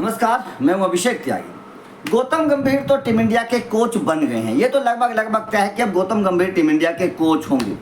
नमस्कार, मैं हूं अभिषेक त्यागी। गौतम गंभीर तो टीम इंडिया के कोच बन गए हैं। ये तो लगभग तय है कि अब गौतम गंभीर टीम इंडिया के कोच होंगे।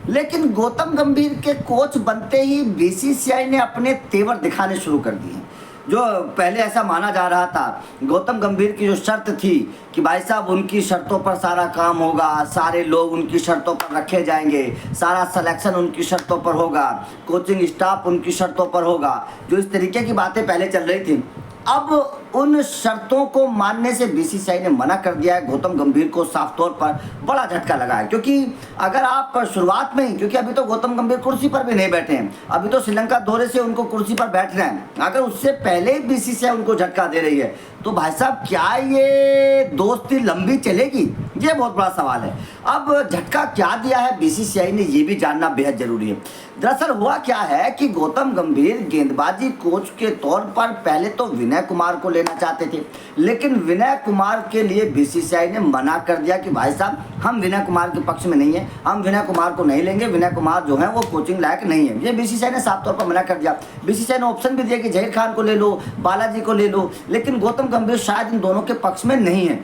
लेकिन गौतम गंभीर के कोच बनते ही बीसीसीआई ने अपने तेवर दिखाने शुरू कर दिए हैं। जो पहले ऐसा माना जा रहा था, गौतम गंभीर की जो शर्त थी कि भाई साहब उनकी शर्तों पर सारा काम होगा, सारे लोग उनकी शर्तों पर रखे जाएंगे, सारा सिलेक्शन उनकी शर्तों पर होगा, कोचिंग स्टाफ उनकी शर्तों पर होगा, जो इस तरीके की बातें पहले चल रही थी, अब उन शर्तों को मानने से बीसीसीआई ने मना कर दिया है। गौतम गंभीर को साफ तौर पर बड़ा झटका लगा है, क्योंकि अगर आप शुरुआत में ही, क्योंकि अभी तो गौतम गंभीर कुर्सी पर भी नहीं बैठे हैं, अभी तो श्रीलंका दौरे से उनको कुर्सी पर बैठना है, अगर उससे पहले ही बीसीसीआई उनको झटका दे रही है तो भाई साहब क्या ये दोस्ती लंबी चलेगी? ये बहुत बड़ा सवाल है। अब झटका क्या दिया है बीसीसीआई ने, ये भी जानना बेहद जरूरी है। दरअसल हुआ क्या है कि गौतम गंभीर गेंदबाजी कोच के तौर पर पहले तो विनय कुमार को लेना चाहते थे, लेकिन विनय कुमार के लिए बीसीसीआई ने मना कर दिया कि भाई साहब हम विनय कुमार के पक्ष में नहीं है, हम विनय कुमार को नहीं लेंगे, विनय कुमार जो है वो कोचिंग लायक नहीं है। ये बीसीसीआई ने साफ तौर पर मना कर दिया। बीसीसीआई ने ऑप्शन भी दिया कि जहीर खान को ले लो, बालाजी को ले लो, लेकिन गौतम गंभीर शायद इन दोनों के पक्ष में नहीं है।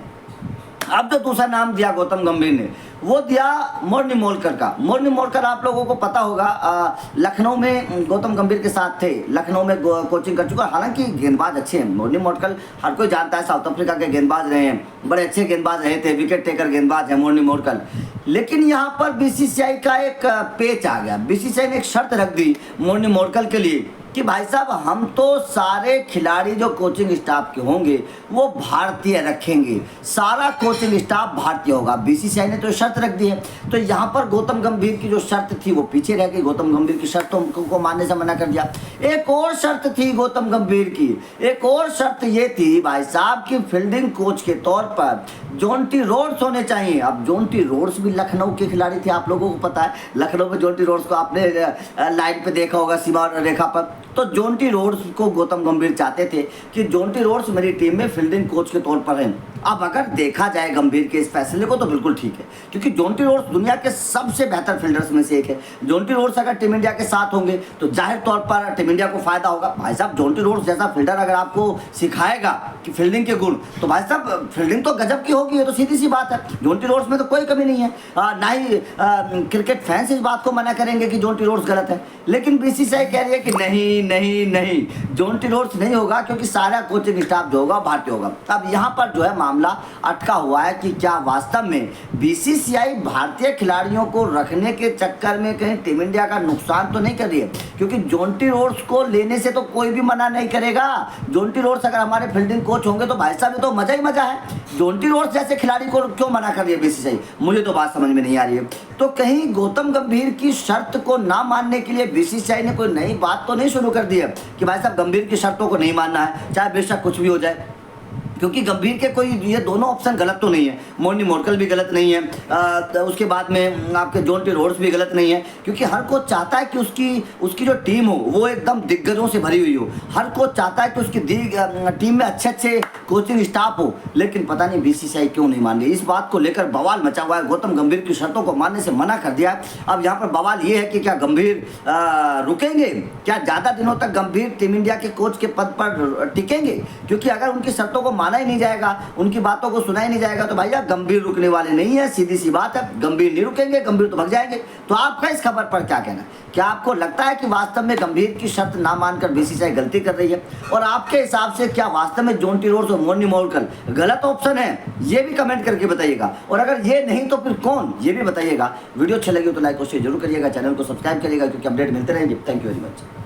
अब जो दूसरा नाम दिया गौतम गंभीर ने, वो दिया मुरली मोलकर का। मुरली मोलकर आप लोगों को पता होगा, लखनऊ में गौतम गंभीर के साथ थे, लखनऊ में कोचिंग कर चुका। हालांकि गेंदबाज अच्छे हैं, मुरली मोलकर हर कोई जानता है, साउथ अफ्रीका के गेंदबाज रहे हैं, बड़े अच्छे गेंदबाज रहे थे, विकेट टेकर गेंदबाज है मुरली मोलकर। लेकिन यहाँ पर बीसीसीआई का एक पेच आ गया। बीसीसीआई ने एक शर्त रख दी मुरली मोलकर के लिए कि भाई साहब हम तो सारे खिलाड़ी जो कोचिंग स्टाफ के होंगे वो भारतीय रखेंगे, सारा कोचिंग स्टाफ भारतीय होगा। बीसीसीआई ने तो शर्त रख दी है, तो यहाँ पर गौतम गंभीर की जो शर्त थी वो पीछे रह गई। गौतम गंभीर की शर्तों को मानने से मना कर दिया। एक और शर्त थी गौतम गंभीर की, एक और शर्त ये थी भाई साहब की फील्डिंग कोच के तौर पर जोंटी रोड्स होने चाहिए। अब जोंटी रोड्स भी लखनऊ के खिलाड़ी थे, आप लोगों को पता है, लखनऊ में जोंटी रोड्स को आपने लाइन पे देखा होगा, सीमा रेखा पर। तो जोंटी रोड्स को गौतम गंभीर चाहते थे कि जोंटी रोड्स मेरी टीम में फील्डिंग कोच के तौर पर हैं। अब अगर देखा जाए गंभीर के इस फैसले को तो बिल्कुल ठीक है, क्योंकि जोंटी रोड्स दुनिया के सबसे बेहतर फील्डर्स में से एक है। जोंटी रोड्स अगर टीम इंडिया के साथ होंगे तो जाहिर तौर पर टीम इंडिया को फायदा होगा। भाई साहब जोंटी रोड्स जैसा फील्डर अगर आपको सिखाएगा कि फील्डिंग के गुण, तो भाई साहब फील्डिंग तो गजब की होगी, ये तो सीधी सी बात है। जोंटी रोड्स में तो कोई कमी नहीं है, ना ही क्रिकेट फैंस इस बात को मना करेंगे कि जोंटी रोड्स गलत है। लेकिन बीसीसीआई कह रही है कि नहीं नहीं नहीं, जोंटी रोड्स नहीं होगा, क्योंकि सारा कोचिंग स्टाफ जो होगा भारतीय होगा। अब यहाँ पर जो है मामला अटका हुआ है कि क्या वास्तव में बीसीसीआई भारतीय खिलाड़ियों को रखने के चक्कर में कहीं टीम इंडिया का नुकसान तो नहीं कर रही है? क्योंकि जोंटी रोड्स को लेने से तो कोई भी मना नहीं करेगा। जोंटी रोड्स अगर हमारे फील्डिंग कोच होंगे तो भाई साहब ये तो मजा ही मजा है। जोंटी रोड्स जैसे खिलाड़ी को क्यों मना कर रही है बीसीसीआई? मुझे तो बात समझ में नहीं आ रही है। तो कहीं गौतम गंभीर की शर्त को ना मानने के लिए बीसीसीआई ने कोई नई बात तो नहीं शुरू कर दी है कि भाई साहब गंभीर की शर्तों को नहीं मानना है, चाहे बेशक कुछ भी हो जाए? क्योंकि गंभीर के कोई ये दोनों ऑप्शन गलत तो नहीं है, मुरली मोलकर भी गलत नहीं है, उसके बाद में आपके जोंटी रोड्स भी गलत नहीं है, क्योंकि हर कोच चाहता है कि उसकी जो टीम हो वो एकदम दिग्गजों से भरी हुई हो। हर कोच चाहता है कि उसकी टीम में अच्छे कोचिंग स्टाफ हो। लेकिन पता नहीं बीसीसीआई क्यों नहीं मान रही। इस बात को लेकर बवाल मचा हुआ है। गौतम गंभीर की शर्तों को मानने से मना कर दिया है। अब यहाँ पर बवाल ये है कि क्या गंभीर रुकेंगे? क्या ज़्यादा दिनों तक गंभीर टीम इंडिया के कोच के पद पर टिकेंगे? क्योंकि अगर उनकी शर्तों को माना ही नहीं जाएगा, उनकी बातों को सुना ही नहीं जाएगा, तो भैया गंभीर रुकने वाले नहीं है, सीधी सी बात है। गंभीर नहीं रुकेंगे, गंभीर तो भाग जाएंगे। तो आपका इस खबर पर क्या कहना? क्या आपको लगता है कि वास्तव में गंभीर की शर्त ना मानकर बीसीसीआई गलती कर रही है? और आपके हिसाब से क्या वास्तव में जोंटी रोड्स और मुरली मोलकर गलत ऑप्शन है? ये भी कमेंट करके बताइएगा। और अगर ये नहीं तो फिर कौन, ये भी बताइएगा। वीडियो अच्छी लगी तो लाइक और शेयर जरूर करिएगा, चैनल को सब्सक्राइब करिएगा, क्योंकि अपडेट मिलते रहेंगे। Thank you very much.